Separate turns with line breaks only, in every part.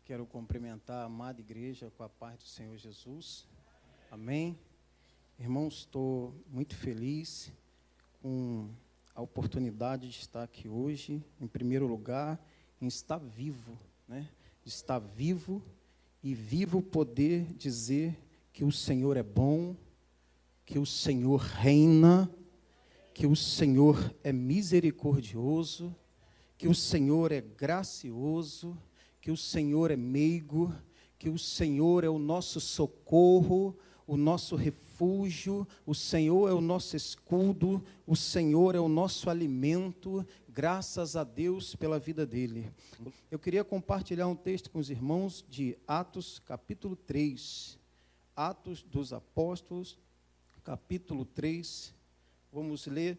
Quero cumprimentar a amada igreja com a paz do Senhor Jesus. Amém. Irmãos, estou muito feliz com a oportunidade de estar aqui hoje. Em primeiro lugar, em estar vivo, né? Estar vivo e vivo poder dizer que o Senhor é bom, que o Senhor reina, que o Senhor é misericordioso, que o Senhor é gracioso, que o Senhor é meigo, que o Senhor é o nosso socorro, o nosso refúgio, o Senhor é o nosso escudo, o Senhor é o nosso alimento, graças a Deus pela vida dele. Eu queria compartilhar um texto com os irmãos de Atos, capítulo 3. Atos dos Apóstolos, capítulo 3. Vamos ler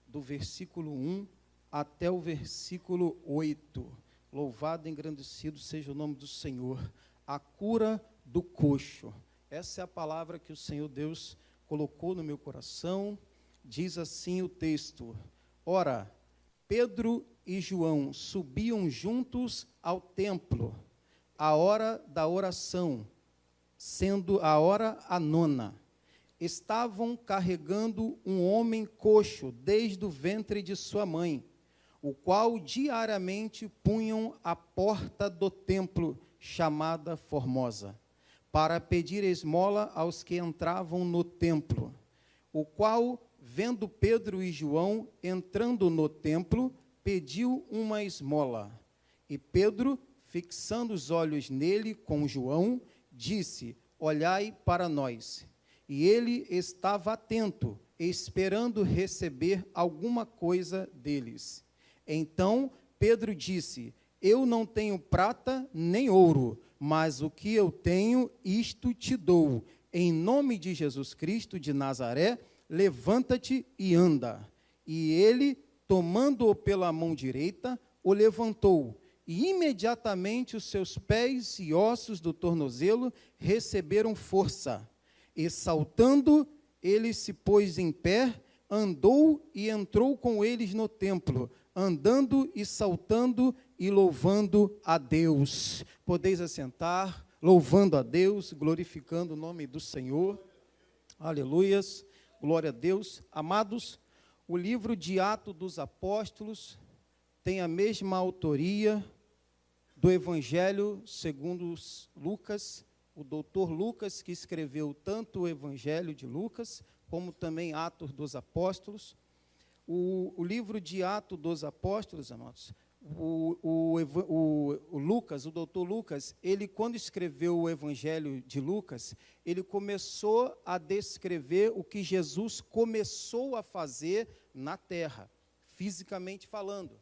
do versículo 1 até o versículo 8. Louvado e engrandecido seja o nome do Senhor. A cura do coxo. Essa é a palavra que o Senhor Deus colocou no meu coração. Diz assim o texto: Ora, Pedro e João subiam juntos ao templo, à hora da oração, sendo a hora a 9. Estavam carregando um homem coxo desde o ventre de sua mãe, o qual diariamente punham à porta do templo, chamada Formosa, para pedir esmola aos que entravam no templo. O qual, vendo Pedro e João entrando no templo, pediu uma esmola. E Pedro, fixando os olhos nele com João, disse: Olhai para nós. E ele estava atento, esperando receber alguma coisa deles. Então Pedro disse: Eu não tenho prata nem ouro, mas o que eu tenho, isto te dou. Em nome de Jesus Cristo de Nazaré, levanta-te e anda. E ele, tomando-o pela mão direita, o levantou. E imediatamente os seus pés e ossos do tornozelo receberam força. E saltando, ele se pôs em pé, andou e entrou com eles no templo, andando e saltando e louvando a Deus. Podeis assentar, louvando a Deus, glorificando o nome do Senhor. Aleluias, glória a Deus. Amados, o livro de Atos dos Apóstolos tem a mesma autoria do Evangelho segundo Lucas, o doutor Lucas, que escreveu tanto o Evangelho de Lucas, como também Atos dos Apóstolos. O livro de Atos dos Apóstolos, amados, o Lucas, o doutor Lucas, ele, quando escreveu o Evangelho de Lucas, ele começou a descrever o que Jesus começou a fazer na terra, fisicamente falando.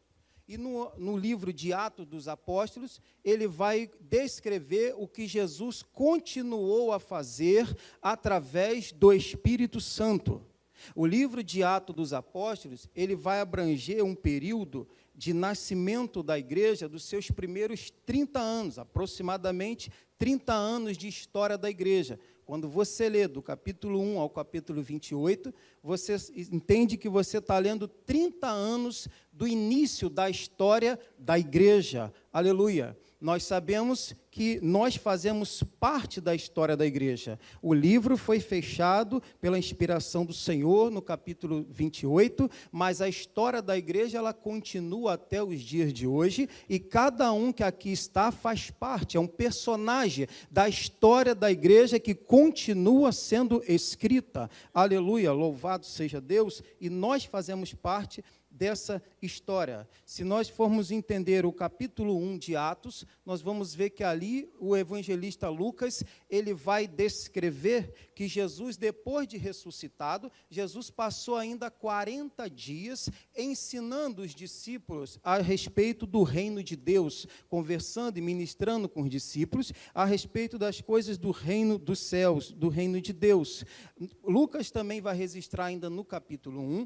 E no livro de Atos dos Apóstolos, ele vai descrever o que Jesus continuou a fazer através do Espírito Santo. O livro de Atos dos Apóstolos, ele vai abranger um período de nascimento da igreja dos seus primeiros 30 anos, aproximadamente 30 anos de história da igreja. Quando você lê do capítulo 1 ao capítulo 28, você entende que você está lendo 30 anos do início da história da igreja. Aleluia! Nós sabemos que nós fazemos parte da história da igreja. O livro foi fechado pela inspiração do Senhor no capítulo 28, mas a história da igreja ela continua até os dias de hoje, e cada um que aqui está faz parte, é um personagem da história da igreja que continua sendo escrita. Aleluia, louvado seja Deus, e nós fazemos parte dessa história. Se nós formos entender o capítulo 1 de Atos, nós vamos ver que ali o evangelista Lucas, ele vai descrever que Jesus, depois de ressuscitado, Jesus passou ainda 40 dias ensinando os discípulos a respeito do reino de Deus, conversando e ministrando com os discípulos a respeito das coisas do reino dos céus, do reino de Deus. Lucas também vai registrar ainda no capítulo 1,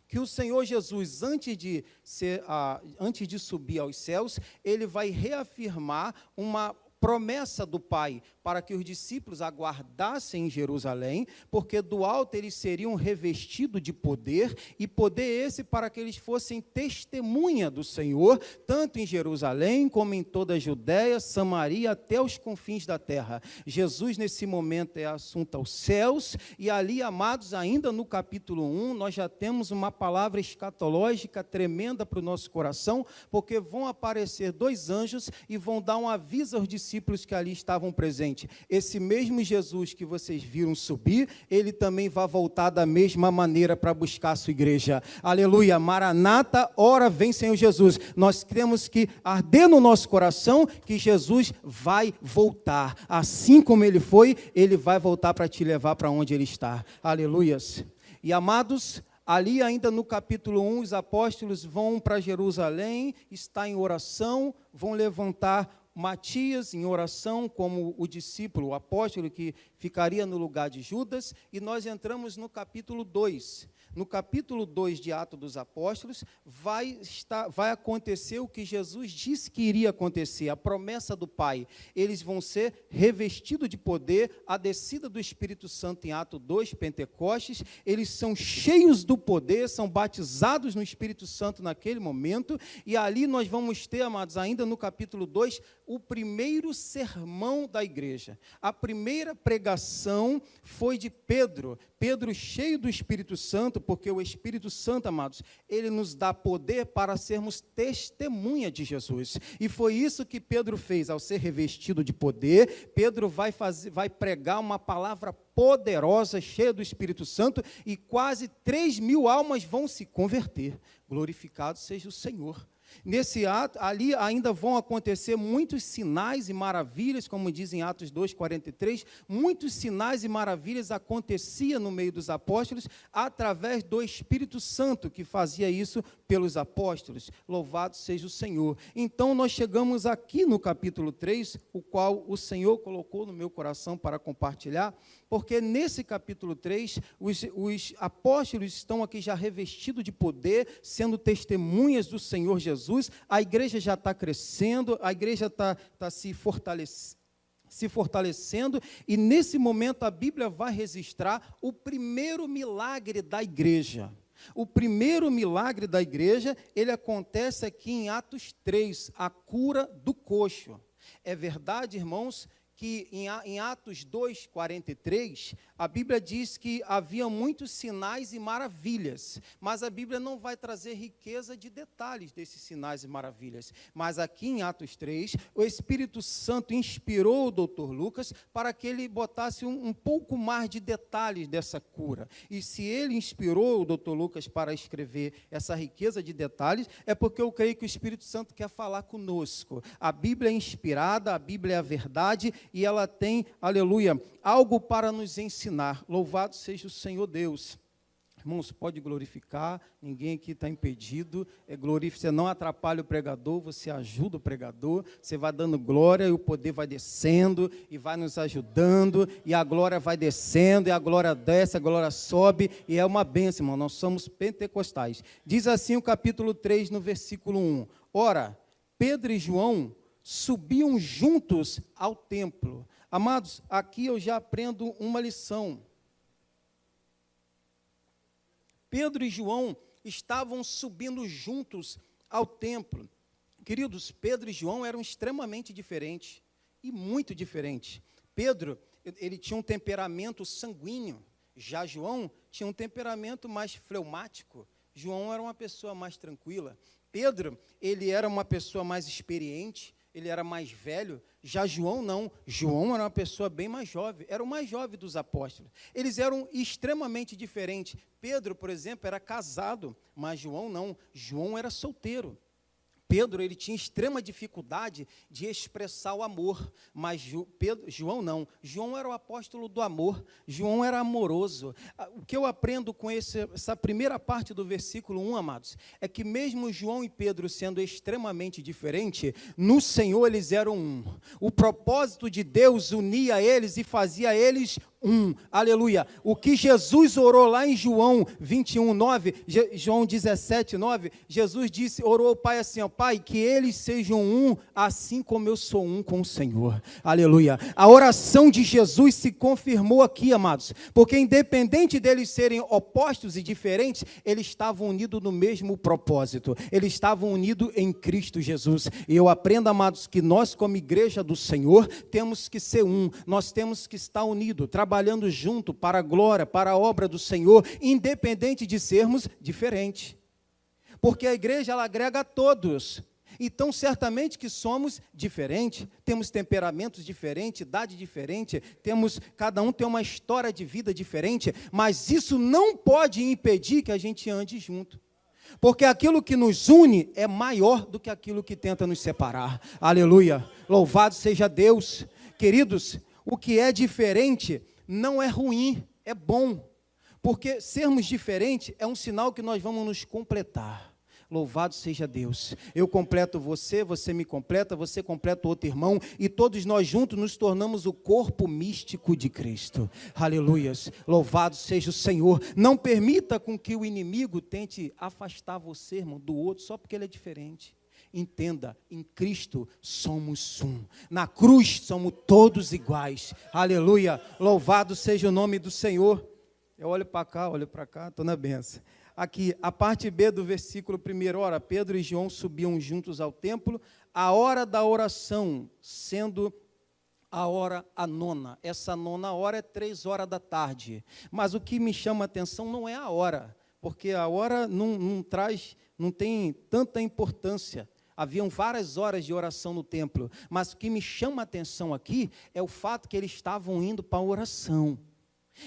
que o Senhor Jesus, antes de subir aos céus, ele vai reafirmar uma promessa do Pai para que os discípulos aguardassem em Jerusalém, porque do alto eles seriam revestidos de poder, e poder esse para que eles fossem testemunha do Senhor, tanto em Jerusalém como em toda a Judéia, Samaria, até os confins da terra. Jesus, nesse momento, é assunto aos céus, e ali, amados, ainda no capítulo 1, nós já temos uma palavra escatológica tremenda para o nosso coração, porque vão aparecer 2 anjos e vão dar um aviso aos discípulos que ali estavam presentes. Esse mesmo Jesus que vocês viram subir, ele também vai voltar da mesma maneira para buscar a sua igreja. Aleluia, Maranata, ora vem Senhor Jesus. Nós temos que arder no nosso coração que Jesus vai voltar. Assim como ele foi, ele vai voltar para te levar para onde ele está. Aleluias. E amados, ali ainda no capítulo 1, os apóstolos vão para Jerusalém, está em oração, vão levantar Matias em oração como o discípulo, o apóstolo que ficaria no lugar de Judas, e nós entramos no capítulo 2. No capítulo 2 de Atos dos Apóstolos, vai acontecer o que Jesus disse que iria acontecer, a promessa do Pai. Eles vão ser revestidos de poder, a descida do Espírito Santo em Atos 2, Pentecostes, eles são cheios do poder, são batizados no Espírito Santo naquele momento, e ali nós vamos ter, amados, ainda no capítulo 2, o primeiro sermão da igreja. A primeira pregação foi de Pedro. Pedro cheio do Espírito Santo, porque o Espírito Santo, amados, ele nos dá poder para sermos testemunha de Jesus. E foi isso que Pedro fez, ao ser revestido de poder. Pedro vai pregar uma palavra poderosa, cheia do Espírito Santo, e quase 3.000 almas vão se converter. Glorificado seja o Senhor. Nesse ato, ali ainda vão acontecer muitos sinais e maravilhas, como diz em Atos 2:43, muitos sinais e maravilhas aconteciam no meio dos apóstolos, através do Espírito Santo, que fazia isso pelos apóstolos. Louvado seja o Senhor. Então, nós chegamos aqui no capítulo 3, o qual o Senhor colocou no meu coração para compartilhar, porque nesse capítulo 3, os apóstolos estão aqui já revestidos de poder, sendo testemunhas do Senhor Jesus. A igreja já está crescendo, a igreja está se fortalecendo, e nesse momento a Bíblia vai registrar o primeiro milagre da igreja. O primeiro milagre da igreja, ele acontece aqui em Atos 3, a cura do coxo. É verdade, irmãos, que em Atos 2:43, a Bíblia diz que havia muitos sinais e maravilhas, mas a Bíblia não vai trazer riqueza de detalhes desses sinais e maravilhas. Mas aqui em Atos 3, o Espírito Santo inspirou o Dr. Lucas para que ele botasse um pouco mais de detalhes dessa cura. E se ele inspirou o Dr. Lucas para escrever essa riqueza de detalhes, é porque eu creio que o Espírito Santo quer falar conosco. A Bíblia é inspirada, a Bíblia é a verdade, e ela tem, aleluia, algo para nos ensinar. Louvado seja o Senhor Deus. Irmãos, pode glorificar, ninguém aqui está impedido. Você não atrapalha o pregador, você ajuda o pregador, você vai dando glória e o poder vai descendo e vai nos ajudando, e a glória vai descendo, e a glória desce, a glória sobe, e é uma bênção, irmão. Nós somos pentecostais. Diz assim o capítulo 3, no versículo 1. Ora, Pedro e João subiam juntos ao templo. Amados, aqui eu já aprendo uma lição. Pedro e João estavam subindo juntos ao templo. Queridos, Pedro e João eram extremamente diferentes, e muito diferentes. Pedro, ele tinha um temperamento sanguíneo, já João tinha um temperamento mais fleumático. João era uma pessoa mais tranquila. Pedro, ele era uma pessoa mais experiente, ele era mais velho. Já João não, João era uma pessoa bem mais jovem, era o mais jovem dos apóstolos. Eles eram extremamente diferentes. Pedro, por exemplo, era casado, mas João não, João era solteiro. Pedro, ele tinha extrema dificuldade de expressar o amor, mas João não. João era o apóstolo do amor, João era amoroso. O que eu aprendo com essa primeira parte do versículo 1, amados, é que mesmo João e Pedro sendo extremamente diferentes, no Senhor eles eram um. O propósito de Deus unia eles e fazia eles Aleluia. O que Jesus orou lá em João 21:9, João 17:9, Jesus orou ao Pai assim, ó, Pai, que eles sejam um, assim como eu sou um com o Senhor. Aleluia. A oração de Jesus se confirmou aqui, amados, porque independente deles serem opostos e diferentes, eles estavam unidos no mesmo propósito. Eles estavam unidos em Cristo Jesus. E eu aprendo, amados, que nós como igreja do Senhor temos que ser um. Nós temos que estar unidos, trabalhando junto para a glória, para a obra do Senhor, independente de sermos diferentes. Porque a igreja, ela agrega a todos. Então, certamente que somos diferentes, temos temperamentos diferentes, idade diferente, cada um tem uma história de vida diferente, mas isso não pode impedir que a gente ande junto. Porque aquilo que nos une é maior do que aquilo que tenta nos separar. Aleluia. Louvado seja Deus. Queridos, o que é diferente não é ruim, é bom. Porque sermos diferentes é um sinal que nós vamos nos completar. Louvado seja Deus. Eu completo você, você me completa, você completa o outro irmão, e todos nós juntos nos tornamos o corpo místico de Cristo. Aleluias. Louvado seja o Senhor. Não permita com que o inimigo tente afastar você, irmão, do outro, só porque ele é diferente. Entenda, em Cristo somos um. Na cruz somos todos iguais. Aleluia. Louvado seja o nome do Senhor. Eu olho para cá, olho para cá, estou na benção. Aqui, a parte B do versículo 1, ora, Pedro e João subiam juntos ao templo, a hora da oração, sendo a nona. Essa nona hora é 3 horas da tarde. Mas o que me chama a atenção não é a hora, porque a hora não tem tanta importância. Haviam várias horas de oração no templo, mas o que me chama a atenção aqui é o fato que eles estavam indo para a oração.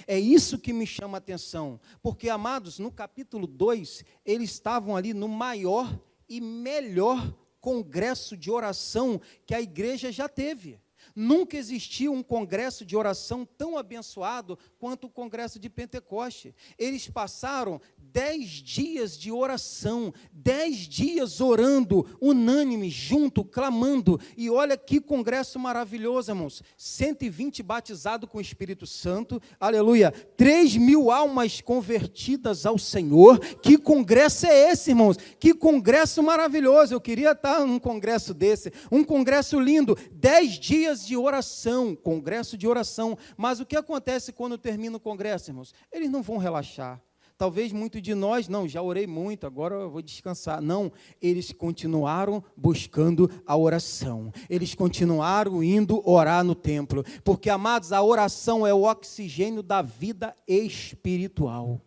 É isso que me chama a atenção, porque, amados, no capítulo 2, eles estavam ali no maior e melhor congresso de oração que a igreja já teve. Nunca existiu um congresso de oração tão abençoado quanto o congresso de Pentecoste. Eles passaram 10 dias de oração, 10 dias orando, unânime, junto, clamando. E olha que congresso maravilhoso, irmãos. 120 batizados com o Espírito Santo, aleluia. 3.000 almas convertidas ao Senhor. Que congresso é esse, irmãos? Que congresso maravilhoso. Eu queria estar num congresso desse, um congresso lindo. 10 dias de oração, congresso de oração. Mas o que acontece quando termina o congresso, irmãos? Eles não vão relaxar. Talvez muito de nós, não, já orei muito, agora eu vou descansar. Não, eles continuaram buscando a oração. Eles continuaram indo orar no templo. Porque, amados, a oração é o oxigênio da vida espiritual.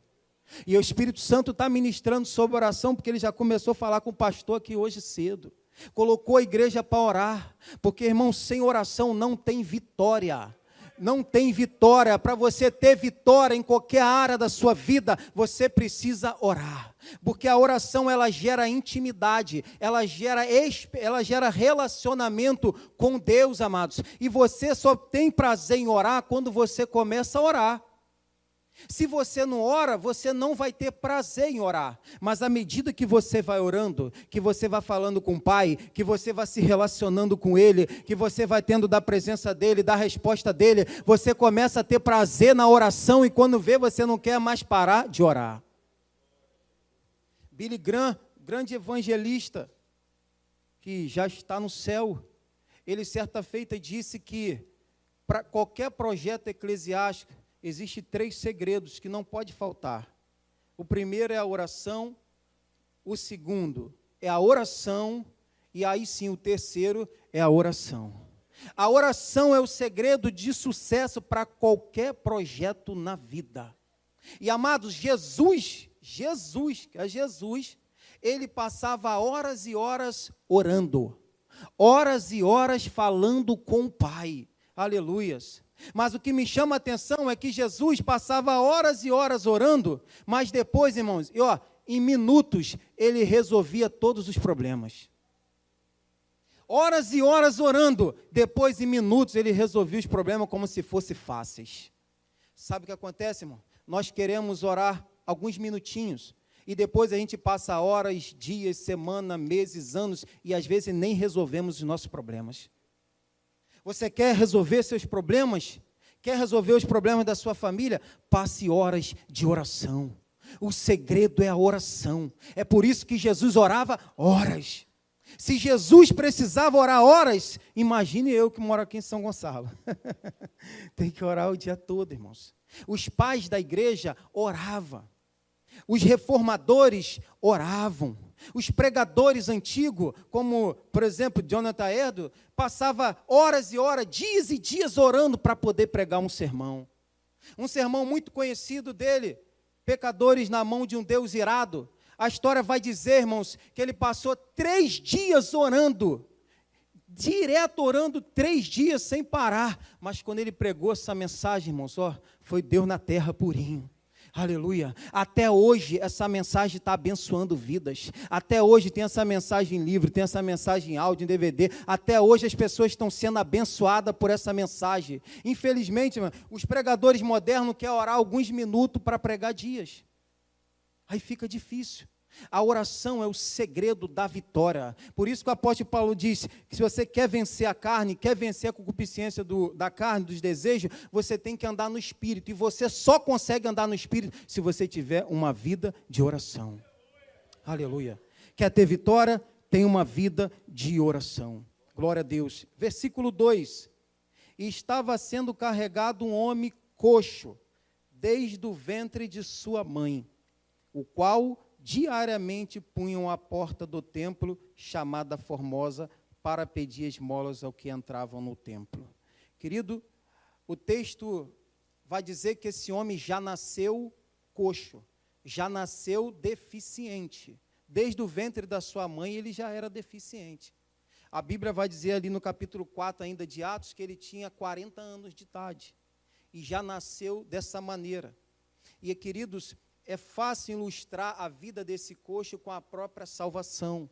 E o Espírito Santo está ministrando sobre oração, porque ele já começou a falar com o pastor aqui hoje cedo. Colocou a igreja para orar. Porque, irmão, sem oração não tem vitória. Não tem vitória. Para você ter vitória em qualquer área da sua vida, você precisa orar. Porque a oração, ela gera intimidade, ela gera relacionamento com Deus, amados. E você só tem prazer em orar quando você começa a orar. Se você não ora, você não vai ter prazer em orar. Mas à medida que você vai orando, que você vai falando com o Pai, que você vai se relacionando com Ele, que você vai tendo da presença dEle, da resposta dEle, você começa a ter prazer na oração e quando vê, você não quer mais parar de orar. Billy Graham, grande evangelista, que já está no céu, ele certa feita disse que para qualquer projeto eclesiástico, existem 3 segredos que não pode faltar. O primeiro é a oração, o segundo é a oração, e aí sim o terceiro é a oração. A oração é o segredo de sucesso para qualquer projeto na vida. E, amados, Jesus, ele passava horas e horas orando, horas e horas falando com o Pai. Aleluias. Mas o que me chama a atenção é que Jesus passava horas e horas orando, mas depois, irmãos, em minutos, ele resolvia todos os problemas. Horas e horas orando, depois em minutos ele resolvia os problemas como se fossem fáceis. Sabe o que acontece, irmão? Nós queremos orar alguns minutinhos, e depois a gente passa horas, dias, semanas, meses, anos, e às vezes nem resolvemos os nossos problemas. Você quer resolver seus problemas? Quer resolver os problemas da sua família? Passe horas de oração. O segredo é a oração. É por isso que Jesus orava horas. Se Jesus precisava orar horas, imagine eu que moro aqui em São Gonçalo. Tem que orar o dia todo, irmãos. Os pais da igreja oravam. Os reformadores oravam. Os pregadores antigos, como, por exemplo, Jonathan Edwards, passava horas e horas, dias e dias orando para poder pregar um sermão. Um sermão muito conhecido dele, Pecadores na mão de um Deus irado. A história vai dizer, irmãos, que ele passou 3 dias orando, direto orando 3 dias sem parar. Mas quando ele pregou essa mensagem, irmãos, foi Deus na terra purinho. Aleluia. Até hoje essa mensagem está abençoando vidas. Até hoje tem essa mensagem em livro, tem essa mensagem em áudio, em DVD. Até hoje as pessoas estão sendo abençoadas por essa mensagem. Infelizmente, os pregadores modernos querem orar alguns minutos para pregar dias. Aí fica difícil. A oração é o segredo da vitória. Por isso que o apóstolo Paulo diz que se você quer vencer a carne, quer vencer a concupiscência da carne, dos desejos, você tem que andar no Espírito. E você só consegue andar no Espírito se você tiver uma vida de oração. Aleluia. Quer ter vitória? Tem uma vida de oração. Glória a Deus. Versículo 2. E estava sendo carregado um homem coxo, desde o ventre de sua mãe, o qual diariamente punham à porta do templo, chamada Formosa, para pedir esmolas ao que entravam no templo. Querido, o texto vai dizer que esse homem já nasceu coxo, já nasceu deficiente. Desde o ventre da sua mãe ele já era deficiente. A Bíblia vai dizer ali no capítulo 4 ainda de Atos, que ele tinha 40 anos de idade, e já nasceu dessa maneira. E, queridos, é fácil ilustrar a vida desse coxo com a própria salvação.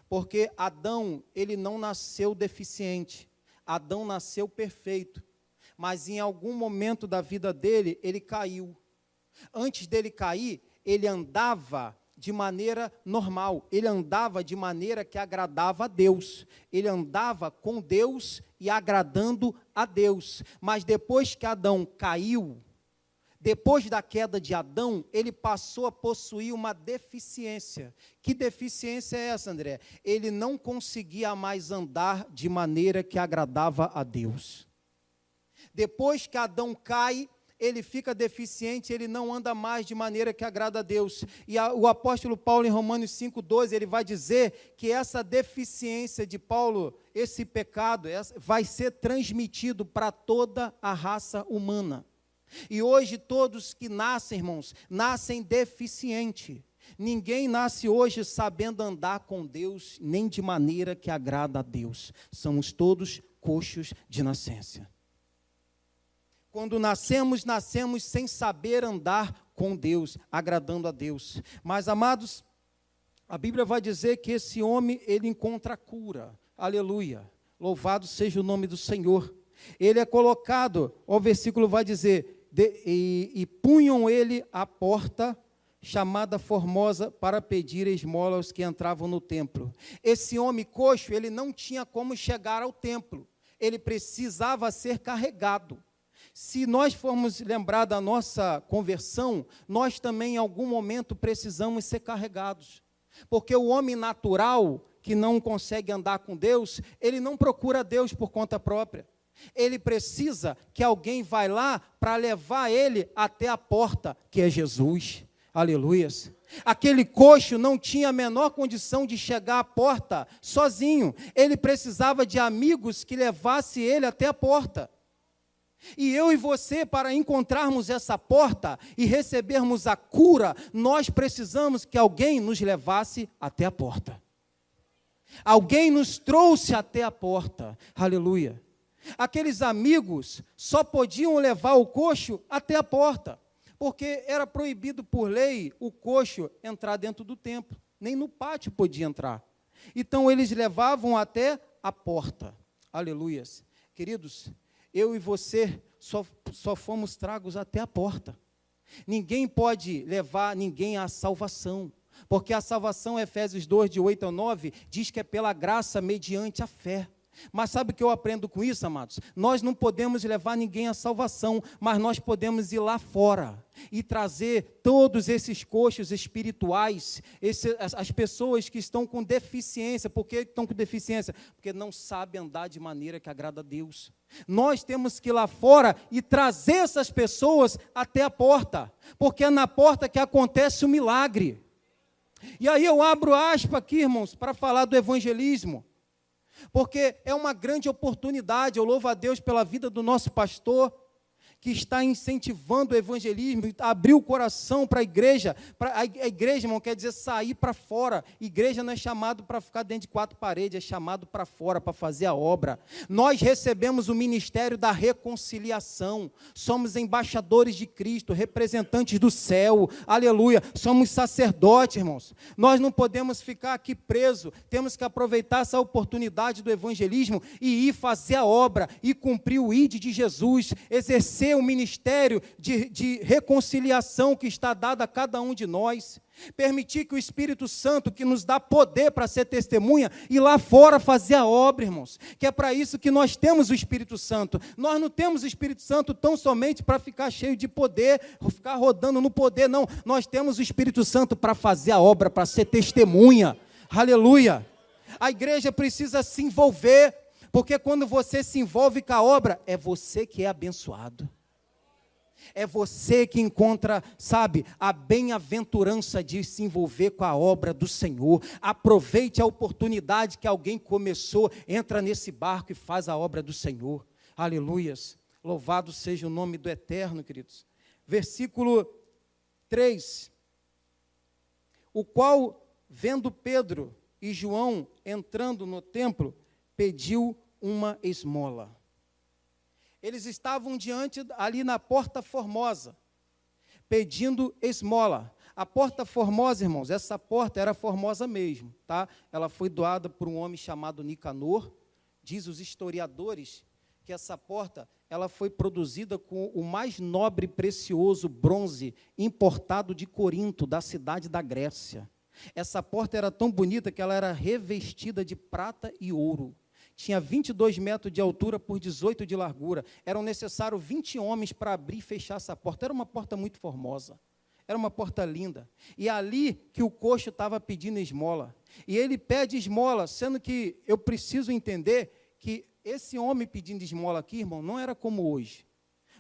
Porque Adão, ele não nasceu deficiente. Adão nasceu perfeito. Mas em algum momento da vida dele, ele caiu. Antes dele cair, ele andava de maneira normal. Ele andava de maneira que agradava a Deus. Ele andava com Deus e agradando a Deus. Mas depois que Adão caiu, depois da queda de Adão, ele passou a possuir uma deficiência. Que deficiência é essa, André? Ele não conseguia mais andar de maneira que agradava a Deus. Depois que Adão cai, ele fica deficiente, ele não anda mais de maneira que agrada a Deus. E o apóstolo Paulo, em Romanos 5,12, ele vai dizer que essa deficiência de Paulo, esse pecado, vai ser transmitido para toda a raça humana. E hoje todos que nascem, irmãos, nascem deficiente. Ninguém nasce hoje sabendo andar com Deus, nem de maneira que agrada a Deus. Somos todos coxos de nascença. Quando nascemos sem saber andar com Deus, agradando a Deus. Mas, amados, a Bíblia vai dizer que esse homem, ele encontra cura. Aleluia. Louvado seja o nome do Senhor. Ele é colocado, o versículo vai dizer, e punham ele à porta, chamada Formosa, para pedir esmola aos que entravam no templo. Esse homem coxo, ele não tinha como chegar ao templo. Ele precisava ser carregado. Se nós formos lembrar da nossa conversão, nós também em algum momento precisamos ser carregados. Porque o homem natural, que não consegue andar com Deus, ele não procura Deus por conta própria. Ele precisa que alguém vá lá para levar ele até a porta, que é Jesus. Aleluias. Aquele coxo não tinha a menor condição de chegar à porta sozinho. Ele precisava de amigos que levassem ele até a porta. E eu e você, para encontrarmos essa porta e recebermos a cura, nós precisamos que alguém nos levasse até a porta. Alguém nos trouxe até a porta. Aleluia. Aqueles amigos só podiam levar o coxo até a porta, porque era proibido por lei o coxo entrar dentro do templo, nem no pátio podia entrar. Então eles levavam até a porta. Aleluias. Queridos, eu e você só fomos tragos até a porta. Ninguém pode levar ninguém à salvação, porque a salvação, Efésios 2, de 8 a 9, diz que é pela graça mediante a fé. Mas sabe o que eu aprendo com isso, amados? Nós não podemos levar ninguém à salvação, mas nós podemos ir lá fora e trazer todos esses coxos espirituais, as pessoas que estão com deficiência. Por que estão com deficiência? Porque não sabem andar de maneira que agrada a Deus. Nós temos que ir lá fora e trazer essas pessoas até a porta, porque é na porta que acontece o milagre. E aí eu abro aspas aqui, irmãos, para falar do evangelismo, porque é uma grande oportunidade. Eu louvo a Deus pela vida do nosso pastor, que está incentivando o evangelismo, abriu o coração para a igreja. A igreja, irmão, quer dizer sair para fora. Igreja não é chamado para ficar dentro de quatro paredes, é chamado para fora, para fazer a obra. Nós recebemos o ministério da reconciliação, somos embaixadores de Cristo, representantes do céu, aleluia, somos sacerdotes, irmãos. Nós não podemos ficar aqui presos, temos que aproveitar essa oportunidade do evangelismo e ir fazer a obra, e cumprir o ID de Jesus, exercer o ministério de reconciliação que está dado a cada um de nós, permitir que o Espírito Santo, que nos dá poder para ser testemunha, ir lá fora fazer a obra, irmãos, que é para isso que nós temos o Espírito Santo. Nós não temos o Espírito Santo tão somente para ficar cheio de poder, ficar rodando no poder, não, nós temos o Espírito Santo para fazer a obra, para ser testemunha, aleluia. A igreja precisa se envolver, porque quando você se envolve com a obra, é você que é abençoado. É você que encontra, sabe, a bem-aventurança de se envolver com a obra do Senhor. Aproveite a oportunidade que alguém começou, entra nesse barco e faz a obra do Senhor. Aleluias. Louvado seja o nome do Eterno, queridos. Versículo 3. O qual, vendo Pedro e João entrando no templo, pediu uma esmola. Eles estavam ali na Porta Formosa, pedindo esmola. A Porta Formosa, irmãos, essa porta era formosa mesmo, tá? Ela foi doada por um homem chamado Nicanor. Diz os historiadores que essa porta, ela foi produzida com o mais nobre e precioso bronze importado de Corinto, da cidade da Grécia. Essa porta era tão bonita que ela era revestida de prata e ouro. Tinha 22 metros de altura por 18 de largura. Eram necessários 20 homens para abrir e fechar essa porta. Era uma porta muito formosa. Era uma porta linda. E ali que o coxo estava pedindo esmola. E ele pede esmola, sendo que eu preciso entender que esse homem pedindo esmola aqui, irmão, não era como hoje.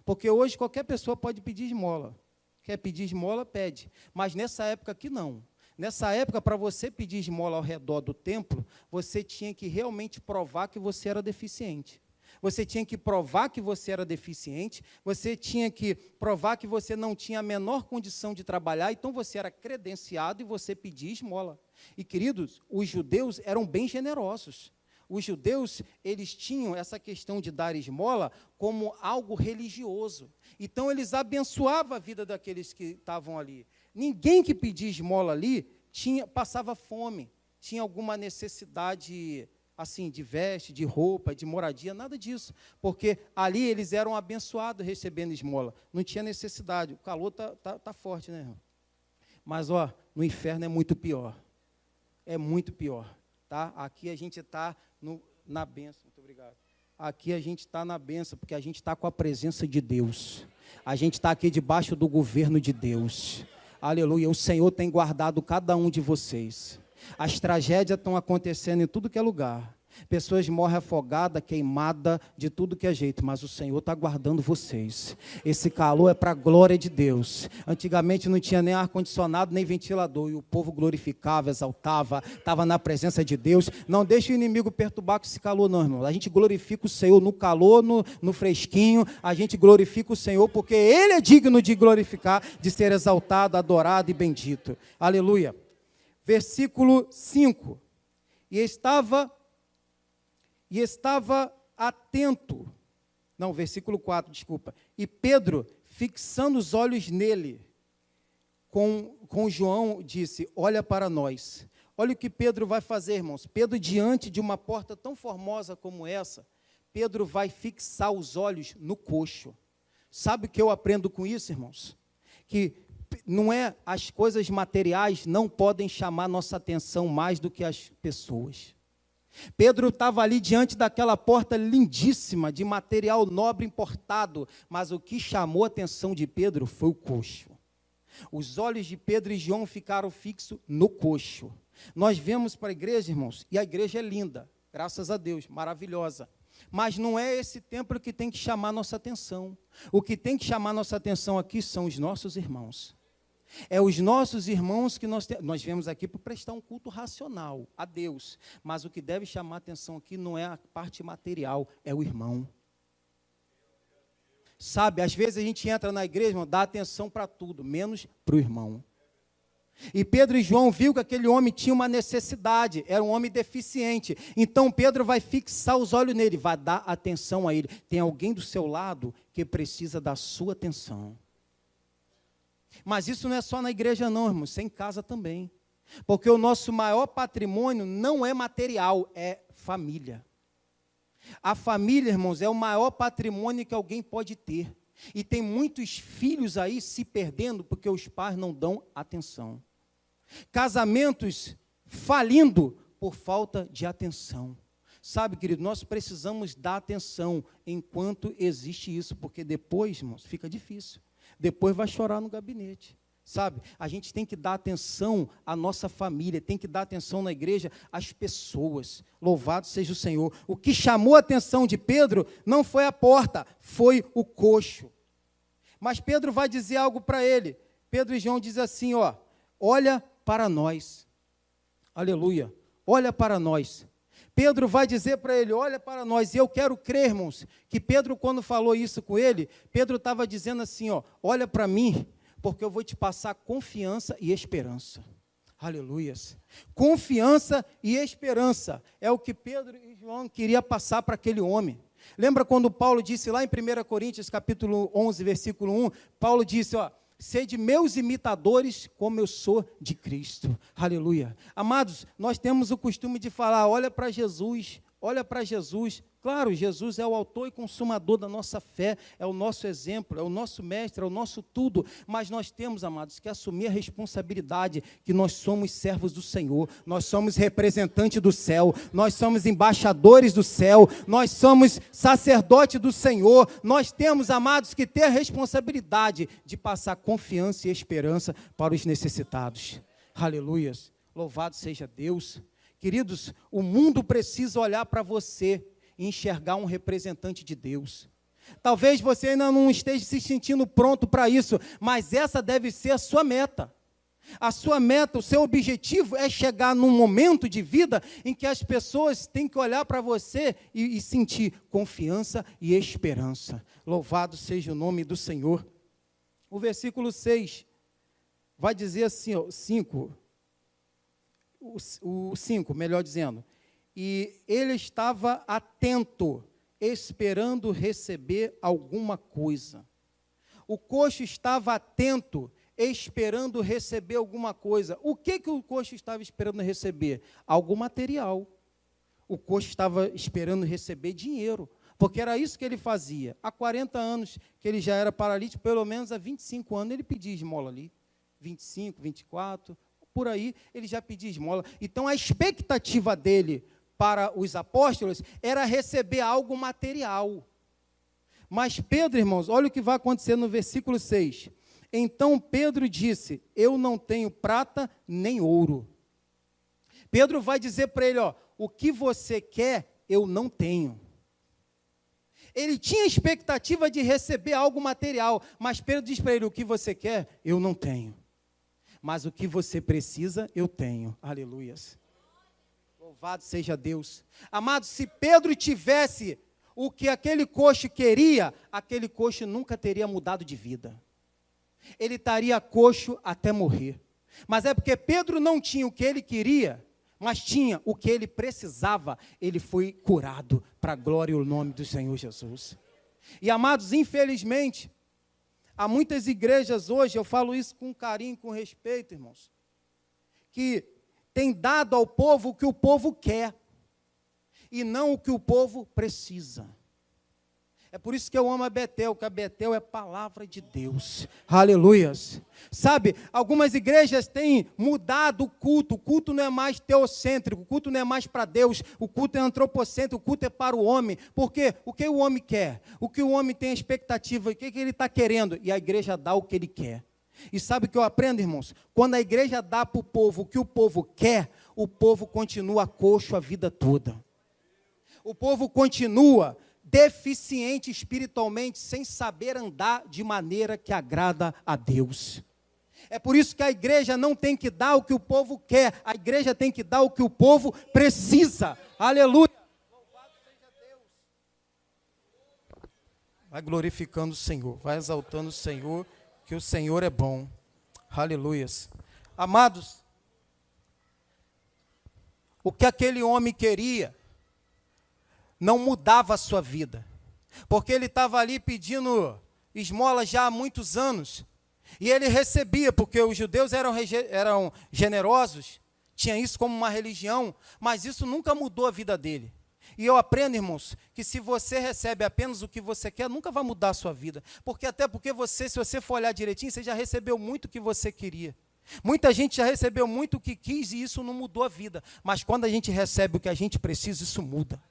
Porque hoje qualquer pessoa pode pedir esmola. Quer pedir esmola, pede. Mas nessa época aqui não. Nessa época, para você pedir esmola ao redor do templo, você tinha que realmente provar que você era deficiente. Você tinha que provar que você era deficiente, você tinha que provar que você não tinha a menor condição de trabalhar, então você era credenciado e você pedia esmola. E, queridos, os judeus eram bem generosos. Os judeus, eles tinham essa questão de dar esmola como algo religioso. Então, eles abençoavam a vida daqueles que estavam ali. Ninguém que pedia esmola ali passava fome, tinha alguma necessidade assim, de veste, de roupa, de moradia, nada disso, porque ali eles eram abençoados recebendo esmola, não tinha necessidade. O calor tá forte, né, irmão? Mas, no inferno é muito pior, tá? Aqui a gente está na bênção, muito obrigado. Aqui a gente está na bênção, porque a gente está com a presença de Deus, a gente está aqui debaixo do governo de Deus. Aleluia, o Senhor tem guardado cada um de vocês. As tragédias estão acontecendo em tudo que é lugar. Pessoas morrem afogadas, queimadas, de tudo que é jeito, mas o Senhor está guardando vocês. Esse calor é para a glória de Deus. Antigamente não tinha nem ar-condicionado, nem ventilador, e o povo glorificava, exaltava, estava na presença de Deus. Não deixe o inimigo perturbar com esse calor não, irmão. A gente glorifica o Senhor no calor, no fresquinho, a gente glorifica o Senhor, porque Ele é digno de glorificar, de ser exaltado, adorado e bendito. Aleluia. Versículo 5. E estava atento, não, versículo 4, desculpa, e Pedro, fixando os olhos nele, com João, disse, olha para nós. Olha o que Pedro vai fazer, irmãos. Pedro, diante de uma porta tão formosa como essa, Pedro vai fixar os olhos no coxo. Sabe o que eu aprendo com isso, irmãos? Que não é, as coisas materiais não podem chamar nossa atenção mais do que as pessoas. Pedro estava ali diante daquela porta lindíssima, de material nobre importado, mas o que chamou a atenção de Pedro foi o coxo. Os olhos de Pedro e João ficaram fixos no coxo. Nós vemos para a igreja, irmãos, e a igreja é linda, graças a Deus, maravilhosa. Mas não é esse templo que tem que chamar nossa atenção. O que tem que chamar nossa atenção aqui são os nossos irmãos. É os nossos irmãos que nós viemos aqui para prestar um culto racional a Deus. Mas o que deve chamar a atenção aqui não é a parte material, é o irmão. Sabe, às vezes a gente entra na igreja, irmão, dá atenção para tudo, menos para o irmão. E Pedro e João viu que aquele homem tinha uma necessidade, era um homem deficiente. Então Pedro vai fixar os olhos nele, vai dar atenção a ele. Tem alguém do seu lado que precisa da sua atenção. Mas isso não é só na igreja não, irmãos, isso é em casa também. Porque o nosso maior patrimônio não é material, é família. A família, irmãos, é o maior patrimônio que alguém pode ter. E tem muitos filhos aí se perdendo porque os pais não dão atenção. Casamentos falindo por falta de atenção. Sabe, querido, nós precisamos dar atenção enquanto existe isso, porque depois, irmãos, fica difícil. Depois vai chorar no gabinete. Sabe, a gente tem que dar atenção à nossa família, tem que dar atenção na igreja às pessoas. Louvado seja o Senhor. O que chamou a atenção de Pedro não foi a porta, foi o coxo. Mas Pedro vai dizer algo para ele. Pedro e João dizem assim, ó, olha para nós. Aleluia, olha para nós. Pedro vai dizer para ele, olha para nós. E eu quero crer, irmãos, que Pedro, quando falou isso com ele, Pedro estava dizendo assim, ó, olha para mim, porque eu vou te passar confiança e esperança. Aleluias. Confiança e esperança é o que Pedro e João queriam passar para aquele homem. Lembra quando Paulo disse lá em 1 Coríntios, capítulo 11, versículo 1, Paulo disse, ó, sede meus imitadores como eu sou de Cristo. Aleluia. Amados, nós temos o costume de falar, olha para Jesus, olha para Jesus. Claro, Jesus é o autor e consumador da nossa fé, é o nosso exemplo, é o nosso mestre, é o nosso tudo, mas nós temos, amados, que assumir a responsabilidade que nós somos servos do Senhor, nós somos representantes do céu, nós somos embaixadores do céu, nós somos sacerdotes do Senhor, nós temos, amados, que ter a responsabilidade de passar confiança e esperança para os necessitados. Aleluias, louvado seja Deus. Queridos, o mundo precisa olhar para você e enxergar um representante de Deus. Talvez você ainda não esteja se sentindo pronto para isso, mas essa deve ser a sua meta. A sua meta, o seu objetivo é chegar num momento de vida em que as pessoas têm que olhar para você e sentir confiança e esperança. Louvado seja o nome do Senhor. O versículo 6 vai dizer assim, ó, 5, melhor dizendo, e ele estava atento, esperando receber alguma coisa. O coxo estava atento, esperando receber alguma coisa. O que o coxo estava esperando receber? Algo material. O coxo estava esperando receber dinheiro, porque era isso que ele fazia. Há 40 anos que ele já era paralítico, pelo menos há 25 anos ele pedia esmola ali. 25, 24, por aí ele já pedia esmola. Então a expectativa dele para os apóstolos era receber algo material. Mas Pedro, irmãos, olha o que vai acontecer no versículo 6. Então Pedro disse, eu não tenho prata nem ouro. Pedro vai dizer para ele, ó, o que você quer, eu não tenho. Ele tinha expectativa de receber algo material, mas Pedro diz para ele, o que você quer, eu não tenho. Mas o que você precisa, eu tenho. Aleluias. Louvado seja Deus. Amados, se Pedro tivesse o que aquele coxo queria, aquele coxo nunca teria mudado de vida. Ele estaria coxo até morrer. Mas é porque Pedro não tinha o que ele queria, mas tinha o que ele precisava. Ele foi curado para a glória e o nome do Senhor Jesus. E amados, infelizmente, há muitas igrejas hoje, eu falo isso com carinho, com respeito, irmãos, que tem dado ao povo o que o povo quer, e não o que o povo precisa. É por isso que eu amo a Betel, que a Betel é palavra de Deus. Aleluias. Sabe, algumas igrejas têm mudado o culto não é mais teocêntrico, o culto não é mais para Deus, o culto é antropocêntrico, o culto é para o homem. Porque o que o homem quer? O que o homem tem expectativa, o que ele está querendo? E a igreja dá o que ele quer. E sabe o que eu aprendo, irmãos? Quando a igreja dá para o povo o que o povo quer, o povo continua coxo a vida toda. O povo continua deficiente espiritualmente, sem saber andar de maneira que agrada a Deus. É por isso que a igreja não tem que dar o que o povo quer, a igreja tem que dar o que o povo precisa. Aleluia! Louvado seja Deus. Vai glorificando o Senhor, vai exaltando o Senhor, que o Senhor é bom. Aleluias. Amados, o que aquele homem queria não mudava a sua vida, porque ele estava ali pedindo esmola já há muitos anos, e ele recebia, porque os judeus eram generosos, tinha isso como uma religião, mas isso nunca mudou a vida dele. E eu aprendo, irmãos, que se você recebe apenas o que você quer, nunca vai mudar a sua vida, até porque você, se você for olhar direitinho, você já recebeu muito o que você queria. Muita gente já recebeu muito o que quis e isso não mudou a vida, mas quando a gente recebe o que a gente precisa, isso muda.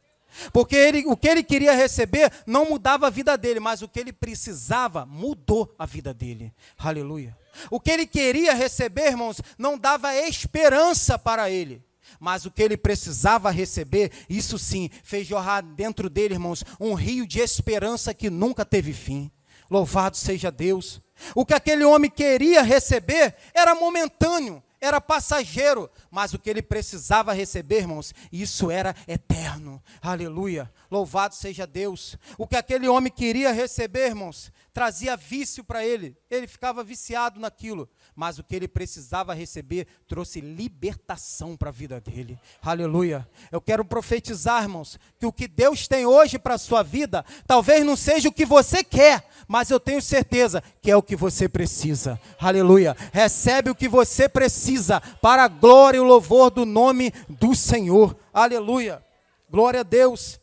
Porque o que ele queria receber não mudava a vida dele, mas o que ele precisava mudou a vida dele. Aleluia. O que ele queria receber, irmãos, não dava esperança para ele, mas o que ele precisava receber, isso sim, fez jorrar dentro dele, irmãos, um rio de esperança que nunca teve fim. Louvado seja Deus. O que aquele homem queria receber era momentâneo, era passageiro, mas o que ele precisava receber, irmãos, isso era eterno. Aleluia, louvado seja Deus. O que aquele homem queria receber, irmãos, trazia vício para ele ficava viciado naquilo, mas o que ele precisava receber trouxe libertação para a vida dele. Aleluia. Eu quero profetizar, irmãos, que o que Deus tem hoje para a sua vida, talvez não seja o que você quer, mas eu tenho certeza que é o que você precisa. Aleluia. Recebe o que você precisa para a glória e o louvor do nome do Senhor. Aleluia. Glória a Deus.